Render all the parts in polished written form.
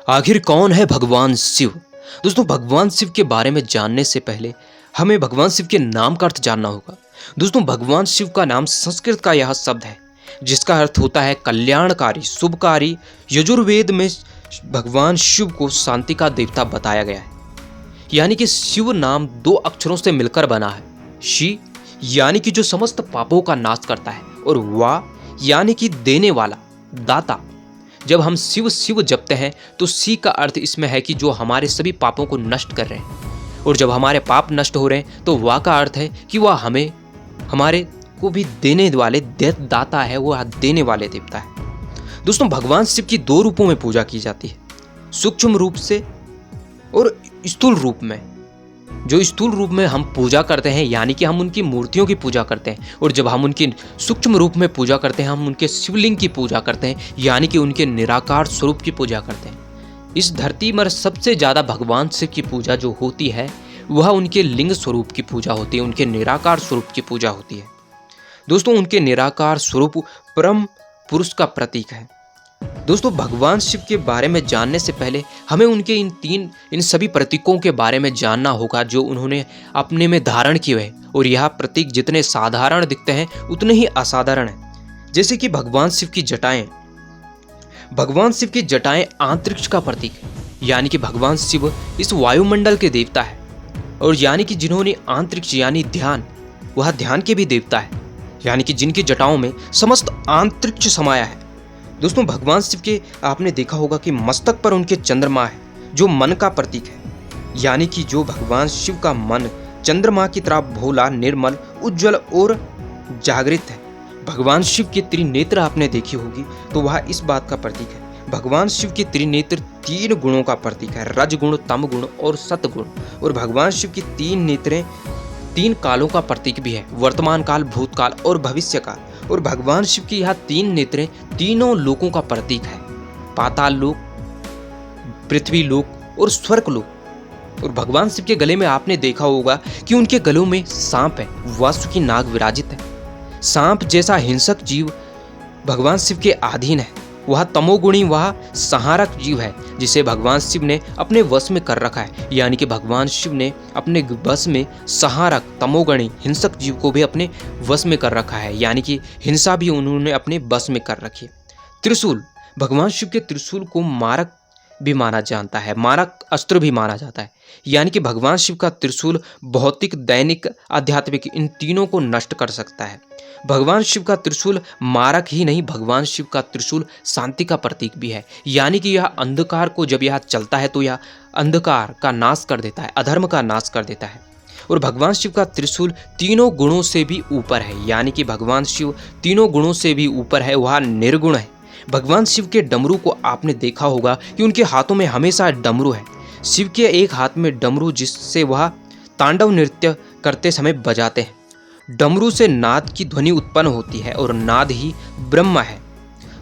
आखिर कौन है भगवान शिव? दोस्तों, भगवान शिव के बारे में जानने से पहले हमें भगवान शिव के नाम का अर्थ जानना होगा। दोस्तों, भगवान शिव का नाम संस्कृत का यह शब्द है जिसका अर्थ होता है कल्याणकारी, शुभकारी। यजुर्वेद में भगवान शिव को शांति का देवता बताया गया है। यानी कि शिव नाम दो अक्षरों से मिलकर बना है। शि यानी कि जो समस्त पापों का नाश करता है, और वा यानी कि देने वाला, दाता। जब हम शिव शिव जपते हैं तो सी का अर्थ इसमें है कि जो हमारे सभी पापों को नष्ट कर रहे हैं, और जब हमारे पाप नष्ट हो रहे हैं तो वा का अर्थ है कि वह हमें, हमारे को भी देने वाले दाता है, वह देने वाले देवता है। दोस्तों, भगवान शिव की दो रूपों में पूजा की जाती है, सूक्ष्म रूप से और स्थूल रूप में। जो स्थूल रूप में हम पूजा करते हैं यानी कि हम उनकी मूर्तियों की पूजा करते हैं, और जब हम उनकी सूक्ष्म रूप में पूजा करते हैं हम उनके शिवलिंग की पूजा करते हैं, यानी कि उनके निराकार स्वरूप की पूजा करते हैं। इस धरती पर सबसे ज़्यादा भगवान शिव की पूजा जो होती है वह उनके लिंग स्वरूप की पूजा होती है, उनके निराकार स्वरूप की पूजा होती है। दोस्तों, उनके निराकार स्वरूप परम पुरुष का प्रतीक है। दोस्तों, भगवान शिव के बारे में जानने से पहले हमें उनके इन सभी प्रतीकों के बारे में जानना होगा जो उन्होंने अपने में धारण किए हैं, और यह प्रतीक जितने साधारण दिखते हैं उतने ही असाधारण हैं। जैसे कि भगवान शिव की जटाएं। भगवान शिव की जटाएं अंतरिक्ष का प्रतीक है, यानी कि भगवान शिव इस वायुमंडल के देवता है, और यानी कि जिन्होंने अंतरिक्ष यानी ध्यान, वह ध्यान के भी देवता है, यानी कि जिनकी जटाओं में समस्त अंतरिक्ष समाया है। दोस्तों, भगवान शिव के आपने देखा होगा कि मस्तक पर उनके चंद्रमा है जो मन का प्रतीक है, यानी कि जो भगवान शिव का मन चंद्रमा की तरह भोला, निर्मल, उज्जवल और जागृत है। भगवान शिव की त्रिनेत्र आपने देखी होगी तो वह इस बात का प्रतीक है। भगवान शिव की त्रिनेत्र तीन गुणों का प्रतीक है, रजगुण, तम गुण और सतगुण। और भगवान शिव की तीन नेत्रें तीन कालों का प्रतीक भी है, वर्तमान काल, भूतकाल और भविष्य काल। और भगवान शिव की यह तीन नेत्रें तीनों लोकों का प्रतीक है, पाताल लोक, पृथ्वी लोक और स्वर्ग लोक। और भगवान शिव के गले में आपने देखा होगा कि उनके गलों में सांप है, वासुकी नाग विराजित है। सांप जैसा हिंसक जीव भगवान शिव के अधीन है। वह तमोगुणी, वह संहारक जीव है जिसे भगवान शिव ने अपने वश में कर रखा है, यानी कि भगवान शिव ने अपने वश में संहारक, तमोगुणी, हिंसक जीव को भी अपने वश में कर रखा है, यानी कि हिंसा भी उन्होंने अपने वश में कर रखी है। त्रिशूल, भगवान शिव के त्रिशूल को मारक भी माना जाता है, मारक अस्त्र भी माना जाता है, यानी कि भगवान शिव का त्रिशूल भौतिक, दैनिक, आध्यात्मिक इन तीनों को नष्ट कर सकता है। भगवान शिव का त्रिशूल मारक ही नहीं, भगवान शिव का त्रिशूल शांति का प्रतीक भी है, यानी कि यह अंधकार को जब यह चलता है तो यह अंधकार का नाश कर देता है, अधर्म का नाश कर देता है। और भगवान शिव का त्रिशूल तीनों गुणों से भी ऊपर है, यानी कि भगवान शिव तीनों गुणों से भी ऊपर है, वह निर्गुण है। भगवान शिव के डमरू को आपने देखा होगा कि उनके हाथों में हमेशा डमरू है। शिव के एक हाथ में डमरू जिससे वह तांडव नृत्य करते समय बजाते हैं। डमरू से नाद की ध्वनि उत्पन्न होती है और नाद ही ब्रह्म है।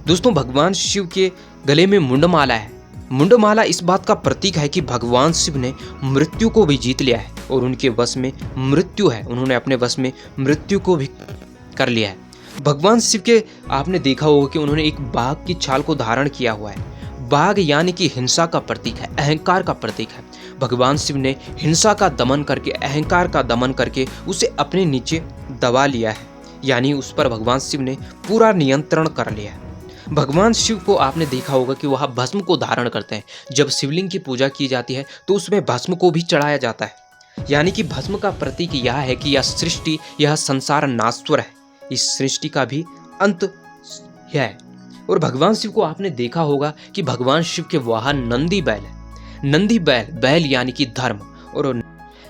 दोस्तों, भगवान शिव के गले में मुंडमाला है। मुंडमाला इस बात का प्रतीक है कि भगवान शिव ने मृत्यु को भी जीत लिया है और उनके वश में मृत्यु है, उन्होंने अपने वश में मृत्यु को भी कर लिया है। भगवान शिव के आपने देखा होगा कि उन्होंने एक बाघ की छाल को धारण किया हुआ है। बाघ यानी कि हिंसा का प्रतीक है, अहंकार का प्रतीक है। भगवान शिव ने हिंसा का दमन करके, अहंकार का दमन करके उसे अपने नीचे दबा लिया है, यानी उस पर भगवान शिव ने पूरा नियंत्रण कर लिया है। भगवान शिव को आपने देखा होगा कि वह भस्म को धारण करते हैं। जब शिवलिंग की पूजा की जाती है तो उसमें भस्म को भी चढ़ाया जाता है, यानी कि भस्म का प्रतीक यह है कि यह सृष्टि, यह संसार नाश्वर है, इस सृष्टि का भी अंत है। और भगवान शिव को आपने देखा होगा कि भगवान शिव के वाहन नंदी बैल है। नंदी बैल, बैल यानी कि धर्म, और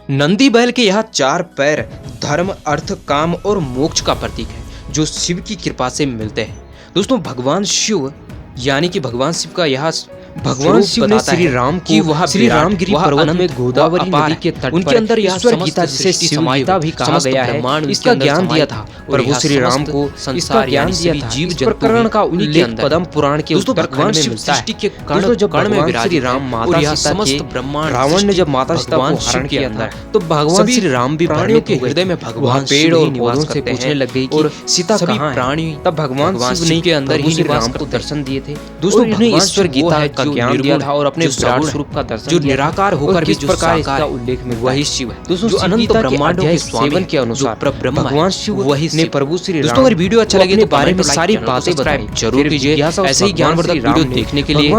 नंदी बैल के यह चार पैर धर्म, अर्थ, काम और मोक्ष का प्रतीक है जो शिव की कृपा से मिलते हैं। दोस्तों, भगवान शिव यानी कि भगवान शिव का यह भगवान शिव ने श्री राम की वह श्री रामगिरी पर्वत में गोदावरी नदी के तट उनके अंदर ईश्वर गीता जिसे समाहिता भी कहा गया है, इसका ज्ञान दिया था। और वो श्री राम को इसका ज्ञान दिया था। जीव प्रकरण का उल्लेख पद्म पुराण के भगवान शिव सृष्टि के कण जब कण में श्री राम माता सीता के ब्रह्मांड रावण ने जब माता सीता को हरण किया था तो भगवान श्री राम भी प्राणियों के हृदय में भगवान पेड़ और पौधों से पूछने लग गई और सीता कहाँ है। तब भगवान शिव ने के अंदर ही राम को दर्शन दिए थे। दोस्तों, ईश्वर गीता जो ज्ञान दिया था और अपने विराट स्वरूप का दर्शन, जो निराकार होकर भी जो साकार उल्लेख में वही शिव है। दोस्तों जो अनंत ब्रह्मांडों के सेवन के अनुसार भगवान शिव वही ने प्रभु श्री। दोस्तों अगर वीडियो अच्छा लगे तो बारे में सारी बातें बताएं जरूर कीजिए। ऐसे ही ज्ञानवर्धक वीडियो देखने के लिए